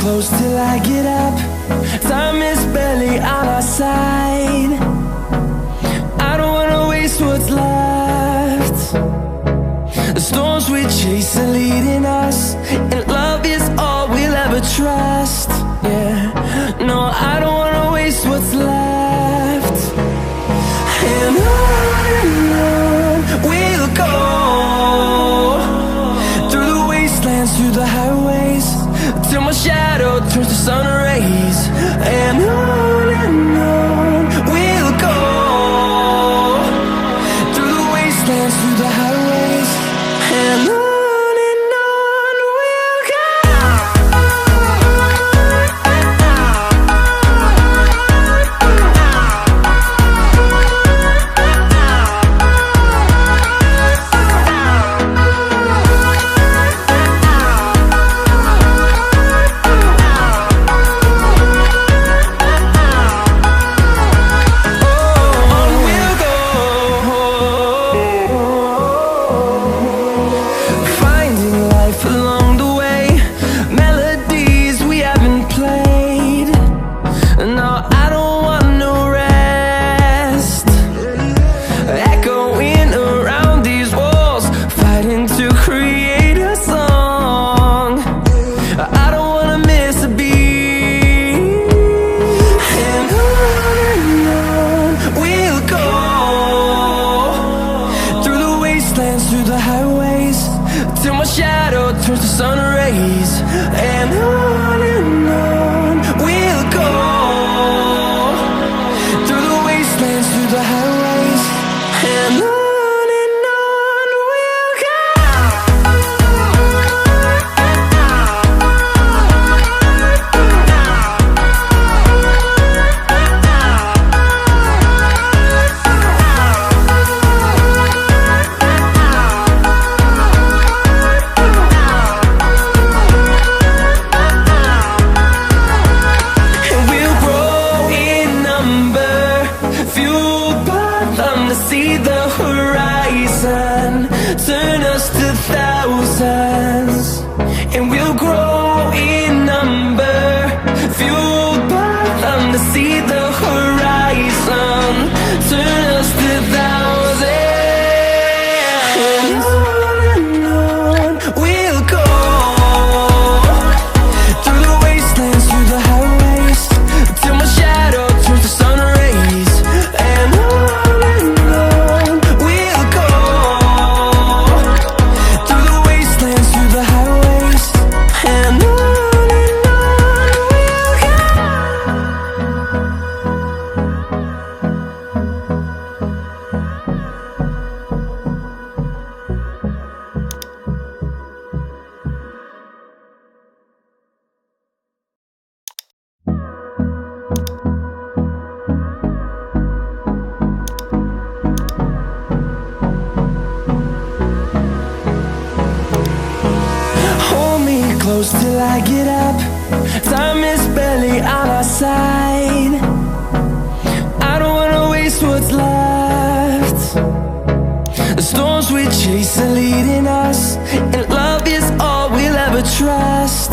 close till I get up. Time is barely on our side. I don't wanna waste what's left. The storms we chase are leading us, and love is all we'll ever trust. Yeah, no, I don't wanna waste what's left. And on we'll go, through the wastelands, through the highways, till my shadow turns to sun rays. And on we'll go, through the wastelands, through the highways, and on we'll go. Through the highways, till my shadow turns to sun rays. And on we'll go, through the wastelands, through the highways, and on we'll go. See the horizon turn us to thousands, and we'll grow in number, fueled by them to see the horizon turn us to thousands. And on we'll go, through the wastelands, through the highways, till my shadow turns to sun rays. And close till I get up. Time is barely on our side. I don't wanna waste what's left. The storms we chase are leading us, and love is all we'll ever trust.